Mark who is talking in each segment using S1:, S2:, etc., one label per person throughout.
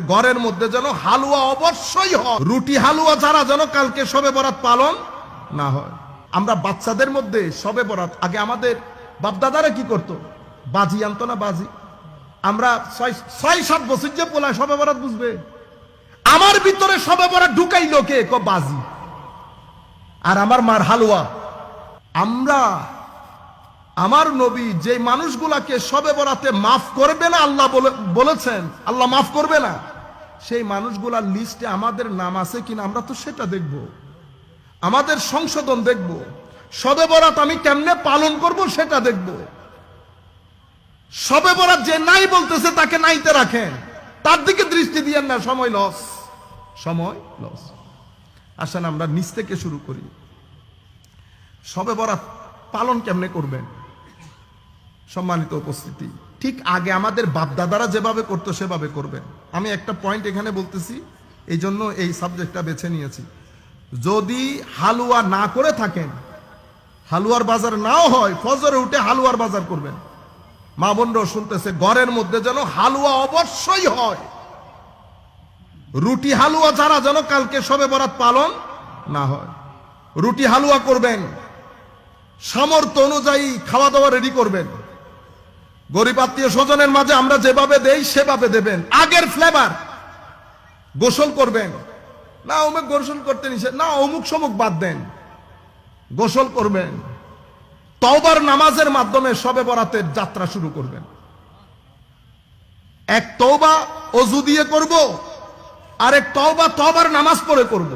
S1: ঘরের মধ্যে যেন হালুয়া অবশ্যই হয়, রুটি হালুয়া ছাড়া যেন কালকে শবে বরাত পালন না হয়। আমরা বাচ্চাদের মধ্যে শবে বরাত, আগে আমাদের বাপদাদারা কি করতো, বাজি আনতো না, বাজি। আমরা ৬-৭ বছর যে পোলায় শবে বরাত বুঝবে, আমার ভিতরে শবে বরাত ঢুকাইলো কে, বাজি আর আমার মার হালুয়া। আমরা, আমার নবী যে মানুষগুলাকে শবে বরাতে মাফ করবে না আল্লাহ বলেছেন, আল্লাহ মাফ করবে না, সেই মানুষগুলার লিস্টে আমাদের নাম আছে কিনা আমরা তো সেটা দেখব, আমাদের সংশোধন দেখব, শবে বরাত আমি কেমনে পালন করব সেটা দেখব। শবে বরাত যে নাই বলতেছে তাকে নাইতে রাখেন, তার দিকে দৃষ্টি দিয়েন না, সময় লস, সময় লস। আসেন আমরা নিচ থেকে শুরু করি। শবে বরাত পালন কেমনে করবেন? সম্মানিত উপস্থিতি, ঠিক আগে আমাদের বাপদাদারা যেভাবে করতো সেভাবে করবেন। আমি একটা পয়েন্ট এখানে বলতেছি, এই জন্য এই সাবজেক্টটা বেছে নিয়েছি। যদি হালুয়া না করে থাকেন, হালুয়ার বাজার নাও হয়, ফজরে উঠে হালুয়ার বাজার করবেন। মা বোনরাও শুনতেছে, ঘরের মধ্যে যেন হালুয়া অবশ্যই হয়, রুটি হালুয়া ছাড়া যেন কালকে শবে বরাত পালন না হয়। রুটি হালুয়া করবেন, সামর্থ্য অনুযায়ী খাওয়া দাওয়া রেডি করবেন। গরিব আত্মীয় স্বজনের মাঝে আমরা যেভাবে দেই সেভাবে দেবেন। আগের ফ্লেভার। গোসল করবেন না, অমুক গোসল করতে নিষেধ না, অমুক সমুক বাদ দেন, গোসল করবেন। তওবার নামাজের মাধ্যমে শবে বরাতের যাত্রা শুরু করবেন। এক তওবা ওযু দিয়ে করব, আর এক তওবা তওবার নামাজ পড়ে করব।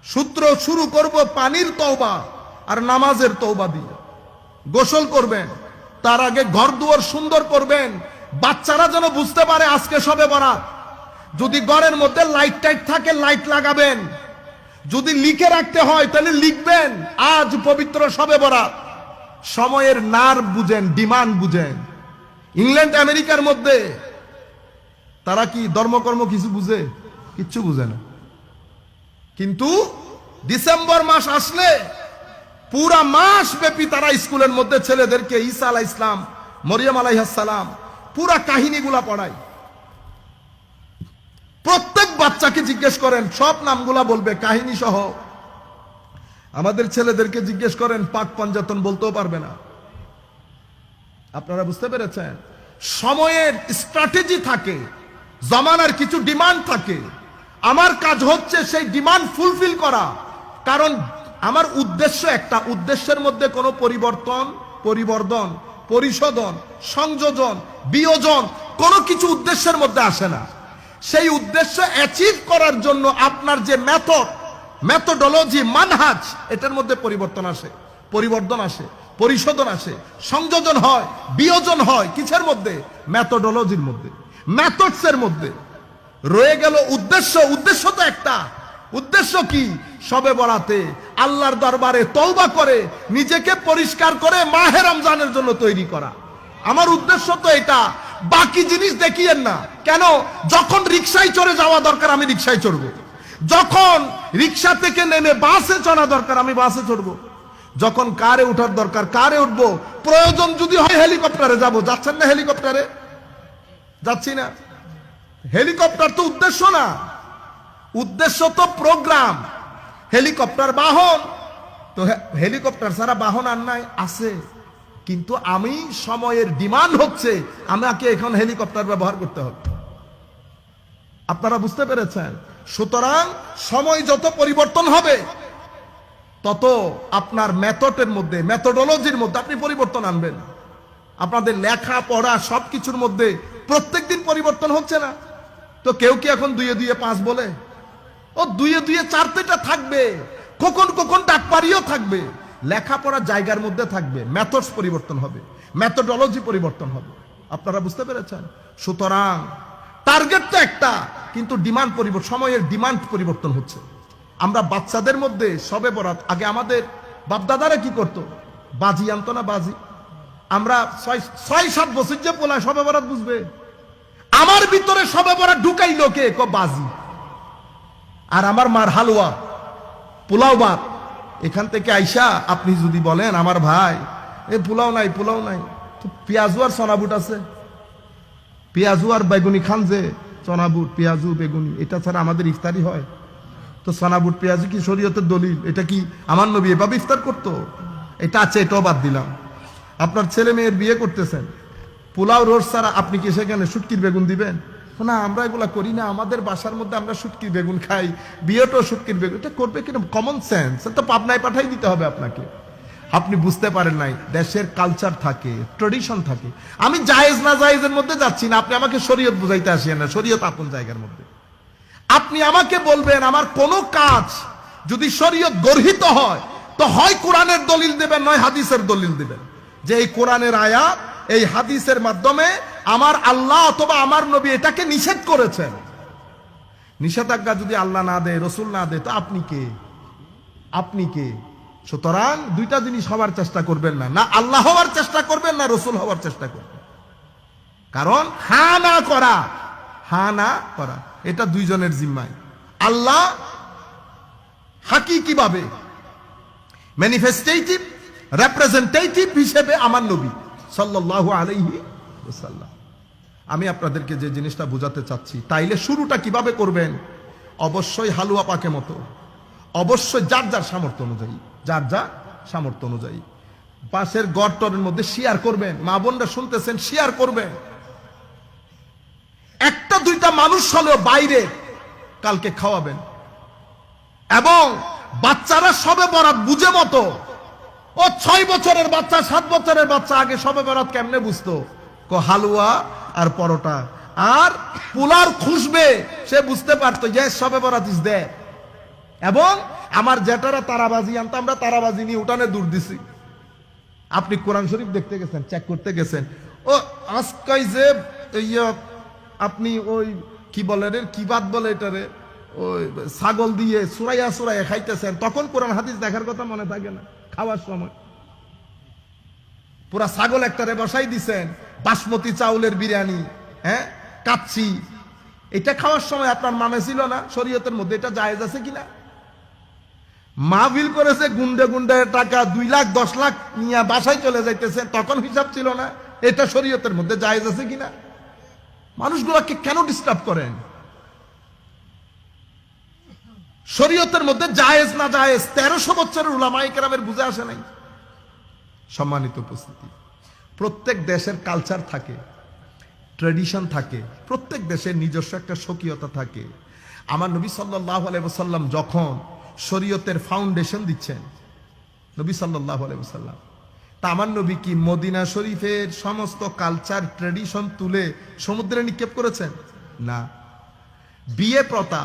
S1: সূত্র শুরু করব পানির তওবা আর নামাজের তওবা দিয়ে। গোসল করবেন, তার আগে ঘর দুয়ার সুন্দর করবেন, বাচ্চারা যেন বুঝতে পারে আজকে শবে বরাত। যদি ঘরের মধ্যে লাইট টাইট থাকে লাইট লাগাবেন, যদি লিখে রাখতে হয় তাহলে লিখবেন আজ পবিত্র শবে বরাত। সময়ের নার বুঝেন, ডিমান্ড বুঝেন। ইংল্যান্ড আমেরিকার মধ্যে তারা কি ধর্মকর্ম কিছু বুঝে? কিচ্ছু বুঝে না। কিন্তু ডিসেম্বর মাস আসলে পুরা মাস ব্যাপী তারা স্কুলের মধ্যে ছেলেদেরকে ঈসা আলাইহিস সালাম, মরিয়ম আলাইহিস সালাম পুরা কাহিনীগুলা পড়ায়। প্রত্যেক বাচ্চাকে জিজ্ঞেস করেন, সব নামগুলা বলবে কাহিনী সহ। আমাদের ছেলেদেরকে জিজ্ঞেস করেন, পাক পঞ্জাতন বলতেও পারবে না। আপনারা বুঝতে পেরেছেন? সময়ের স্ট্র্যাটেজি থাকে, জামানার কিছু ডিমান্ড থাকে। আমার কাজ হচ্ছে সেই ডিমান্ড ফুলফিল করা। কারণ আমার উদ্দেশ্য একটা, উদ্দেশ্যের মধ্যে কোনো পরিবর্তন, পরিবর্ধন, পরিশোধন, সংযোজন, বিয়োজন কোনো কিছু উদ্দেশ্যের মধ্যে আসে না। সেই উদ্দেশ্য অ্যাচিভ করার জন্য আপনার যে মেথোডোলজি, মানহাজ, এটার মধ্যে পরিবর্তন আসে, পরিবর্ধন আসে, পরিশোধন আসে, সংযোজন হয়, বিয়োজন হয়। কিসের মধ্যে? মেথোডোলজির মধ্যে, মেথডসের মধ্যে। রয়ে গেল উদ্দেশ্য। উদ্দেশ্য তো একটা। উদ্দেশ্য কি? শবে বরাতে আল্লাহর দরবারে তওবা করে নিজেকে পরিষ্কার করে মাহে রমজানের জন্য তৈরি করা। আমার উদ্দেশ্য তো এটা। বাকি জিনিস দেখিয়েন না। কেন? যখন রিকশায় চড়ে যাওয়া দরকার আমি রিকশায় চড়বো, যখন রিকশা থেকে নেমে বাসে চড়া দরকার আমি বাসে চড়বো, যখন কারে উঠার দরকার কারে উঠবো, প্রয়োজন যদি হয় হেলিকপ্টারে যাব। যাচ্ছেন না হেলিকপ্টারে? যাচ্ছি না। হেলিকপ্টার তো উদ্দেশ্য না, উদ্দেশ্য তো প্রোগ্রাম। হেলিকপ্টার বাহন, তো হেলিকপ্টার ছাড়া বাহন আর নাই, আছে। কিন্তু আমি সময়ের ডিমান্ড হচ্ছে আমাকে এখন হেলিকপ্টার ব্যবহার করতে হবে। আপনারা বুঝতে পেরেছেন? সুতরাং সময় যত পরিবর্তন হবে তত আপনার মেথডের মধ্যে, মেথোডোলজির মধ্যে আপনি পরিবর্তন আনবেন। আপনাদের লেখা পড়া সবকিছুর মধ্যে প্রত্যেকদিন পরিবর্তন হচ্ছে না? তো কেউ কি এখন 2 2 5 বলে? ও 2 2 4টা থাকবে, কখন কখন ডাকপারিও থাকবে। লেখাপড়া জায়গার মধ্যে থাকবে, মেথডস পরিবর্তন হবে, মেথোডোলজি পরিবর্তন হবে। আপনারা বুঝতে পেরেছেন? সুতরাং টার্গেট তো একটা, কিন্তু ডিমান্ড পরিবর্তন, সময়ের ডিমান্ড পরিবর্তন হচ্ছে। আমরা বাচ্চাদের মধ্যে শবে বরাত, আগে আমাদের বাপদাদারা কি করতো, বাজি আনতো না, বাজি। আমরা 6-7 বছর যে পোলায় শবে বরাত বুঝবে, আমার ভিতরে শবে বরাত ঢুকাইলো কে, বাজি আর আমার মার হালুয়া, পোলাও ভাত। এখান থেকে আইসা আপনি যদি বলেন আমার ভাই এ পোলাও নাই, পোলাও নাই, তো পেঁয়াজু আর সোনাবুট আছে, পেঁয়াজু আর বেগুনি খান যে চনাবুট পেঁয়াজু বেগুনি, এটা ছাড়া আমাদের ইফতারি হয়? তো চনাবুট পেঁয়াজু কি শরীয়তের দলিল? এটা কি আমার নবী এভাবে ইফতার করতো? এটা আছে, এটাও বাদ দিলাম। আপনার ছেলে মেয়ের বিয়ে করতেছেন, পোলাও রোজ ছাড়া আপনি কি সেখানে শুটকির বেগুন দিবেন? না, আমরা এগুলা করি না, আমাদের বাসার মধ্যে আমরা শুটকির বেগুন খাই, বিয়েটাও শুটকির বেগুন। এটা করবে কিনা? Common sense. তো পাবনায় পাঠাই দিতে হবে আপনাকে। আপনি বুঝতে পারেন নাই, দেশের কালচার থাকে, ট্রেডিশন থাকে। আমি জায়েজ না জায়েজের মধ্যে যাচ্ছি না, আপনি আমাকে শরীয়ত বুঝাইতে আসিয়েন না, শরীয়ত আপন জায়গার মধ্যে। আপনি আমাকে বলবেন আমার কোন কাজ যদি শরীয়ত গর্হিত হয়, তো হয় কোরআনের দলিল দেবেন, নয় হাদিসের দলিল দেবেন, যে এই কোরআনের আয়াত এই হাদিসের মাধ্যমে আমার আল্লাহ অথবা আমার নবী এটাকে নিষেধ করেছেন। নিষেধাজ্ঞা যদি আল্লাহ না দেয়, রসুল না দেয়, তো আপনি কে? আপনি কে? সুতরাং দুইটা জিনিস হওয়ার চেষ্টা করবেন না, না আল্লাহ হওয়ার চেষ্টা করবেন, না রসুল হওয়ার চেষ্টা করবেন। কারণ হা না করা, হা না করা এটা দুইজনের জিম্মায়। আল্লাহ হাকিকিভাবে ম্যানিফেস্টেটিভ রিপ্রেজেন্টেটিভ হিসেবে আমার নবী সাল্লাল্লাহু আলাইহি ওয়াসাল্লাম। আমি আপনাদেরকে যে জিনিসটা বোঝাতে চাচ্ছি, তাইলে শুরুটা কিভাবে করবেন? অবশ্যই হালুয়া পাকে মতো, অবশ্যই যার যার সামর্থ্য অনুযায়ী, যার যার সামর্থ্য অনুযায়ী পাশের গড়টরের মধ্যে শেয়ার করবেন। মা বোনরা শুনতেছেন, শেয়ার করবেন। একটা দুইটা মানুষ হলেও বাইরে কালকে খাওয়াবেন। এবং বাচ্চারা সবে বরাত বুঝে মতো, ও 6 বছরের বাচ্চা 7 বছরের বাচ্চা আগে সবে বরাত কেমনে বুঝতো? হালুয়া আর পরোটা আর পোলার খুশবে, সে বুঝতে পারতো যে সবে বরাত ইজ দেয়ার। এবং আমার জেঠারা তারাবাজি আনতো, আমরা তারাবাজি নিয়ে উঠানে দূর দিছি। আপনি কোরআন শরীফ দেখতে গেছেন, চেক করতে গেছেন, ও আজকাই যে আপনি ওই কি বলে রে, কি বাদ বলে এটারে, ওই ছাগল দিয়ে সুরাইয়া সুরাইয়া খাইতেছেন, তখন কোরআন হাদিস দেখার কথা মনে থাকে না। খাওয়ার সময় পুরা ছাগল একটারে বসাই দিছেন, বাসমতি চাউলের বিরিয়ানি, হ্যাঁ কাচ্চি, এটা খাওয়ার সময় আপনার মানে ছিল না শরীয়তের মধ্যে এটা জায়েজ আছে কিনা? মাহফিল করেছে গুন্ডে গুন্ডে টাকা 2 লাখ 10 লাখ নিয়ে বাসায় চলে যাইতেছেন, তখন হিসাব ছিল না এটা শরীয়তের মধ্যে জায়েজ আছে কিনা? মানুষগুলোকে কেন ডিস্টার্ব করেন? শরীয়তের মধ্যে জায়েজ না জায়েজ 1300 বছরের উলামায়ে কেরামের বুঝে আসে নাই। সম্মানিত উপস্থিতি, প্রত্যেক দেশের কালচার থাকে, ট্র্যাডিশন থাকে, প্রত্যেক দেশের নিজস্ব একটা স্বকীয়তা থাকে। আমার নবী সাল্লাল্লাহু আলাইহি ওয়াসাল্লাম যখন শরীয়তের ফাউন্ডেশন দিচ্ছেন, নবী সাল্লাল্লাহু আলাইহি ওয়াসাল্লাম, তা আমার নবী কি মদিনা শরীফের সমস্ত কালচার ট্র্যাডিশন তুলে সমুদ্রে নিক্ষেপ করেছেন? না। বিয়ে প্রথা,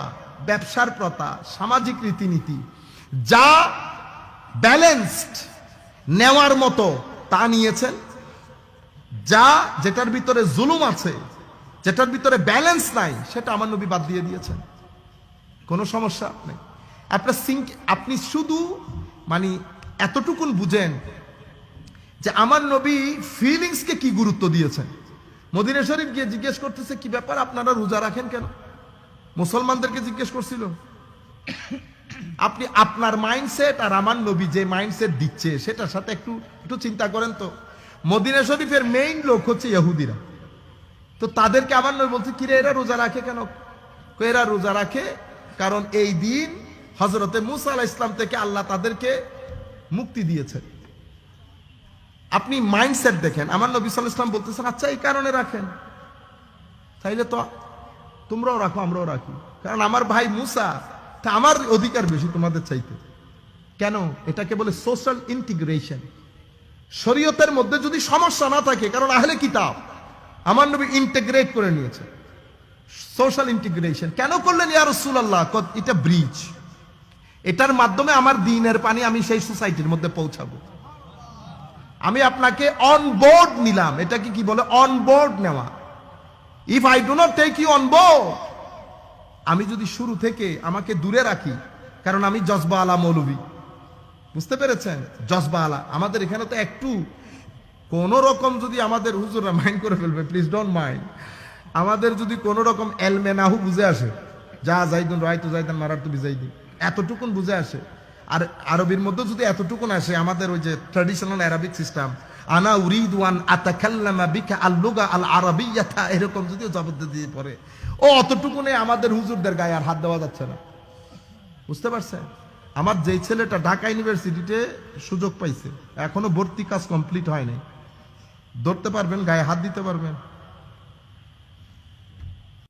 S1: ব্যবসার প্রথা, সামাজিক রীতিনীতি যা ব্যালেন্সড নেওয়ার মতো তা নিয়েছেন। যা যেটার ভিতরে জুলুম আছে, যেটার ভিতরে ব্যালেন্স নাই, সেটা আমার নবী বাদ দিয়ে দিয়েছেন। কোনো সমস্যা নেই। আপনি শুধু মানে এতটুকুন বুঝেন যে আমার নবী ফিলিংসকে কি গুরুত্ব দিয়েছেন। মদিনা শরীফ গিয়ে জিজ্ঞেস করতেছে, কি ব্যাপার আপনারা রোজা রাখেন কেন? মুসলমানদেরকে জিজ্ঞেস করছিল। আপনি আপনার মাইন্ডসেট আর আমার নবী যে মাইন্ডসেট দিচ্ছে সেটার সাথে একটু চিন্তা করেন তো। মদিনা শরীফের মেইন লোক হচ্ছে ইহুদিরা, তো তাদেরকে আমার নবী বলছে, কিরে এরা রোজা রাখে কেন? এরা রোজা রাখে কারণ এই দিন হযরতে মুসা আলাইহিস সালাম থেকে আল্লাহ তাদেরকে মুক্তি দিয়েছেন। আপনি মাইন্ডসেট দেখেন। আমার নবী সাল্লাল্লাহু আলাইহি ওয়াসাল্লাম বলতেছেন, আচ্ছা এই কারণে রাখেন, তাইলে তো তোমরাও রাখো আমরাও রাখি, কারণ আমার ভাই মুসা, তা আমার অধিকার বেশি তোমাদের চাইতে। কেন? এটাকে বলে সোশ্যাল ইন্টিগ্রেশন। শরীয়তের মধ্যে যদি সমস্যা না থাকে, কারণ আহলে কিতাব আমার নবী ইন্টিগ্রেট করে নিয়েছে। সোশ্যাল ইন্টিগ্রেশন কেন করলেন ইয়া রাসূলুল্লাহ? এটা ব্রিজ, এটার মাধ্যমে আমার দ্বীনের পানি আমি সেই সোসাইটির মধ্যে পৌঁছাবো। আমি আপনাকে অন বোর্ড নিলাম, এটাকে কি বলে? অন বোর্ড নেওয়া। If I do not take you on board, আমি যদি শুরু থেকে আমাকে দূরে রাখি, কারণ আমি জজবা আলা মৌলবী, বুঝতে পেরেছেন? জজবা আলা আমাদের এখানে তো একটু কোন রকম যদি আমাদের হুজুররা মাইন্ড করে ফেলবে, প্লিজ ডোন্ট মাইন্ড, আমাদের যদি কোন রকম এলমেনাহু বুঝে আসে, যা জাইদুন রাইতু জাইদান মারাতু বিজাইদি, এতটুকুন বুঝে আসে, আর আরবির মধ্যে যদি এতটুকুন আসে, আমাদের ওই যে ট্র্যাডিশনাল আরবিক সিস্টেম, আনা উরিদু আন আতাকাল্লামা বিকা আল লুগা আল আরাবিয়াতা, এরকম যদি জবাব দিয়ে পড়ে, ও অতটুকুনে আমাদের হুজুরদের গায়ে আর হাত দেওয়া যাচ্ছে না। বুঝতে পারছেন? আমার যেই ছেলেটা ঢাকা ইউনিভার্সিটিতে সুযোগ পাইছে, এখনো ভর্তি কাজ কমপ্লিট হয়নি, ধরতে পারবেন, গায়ে হাত দিতে পারবেন?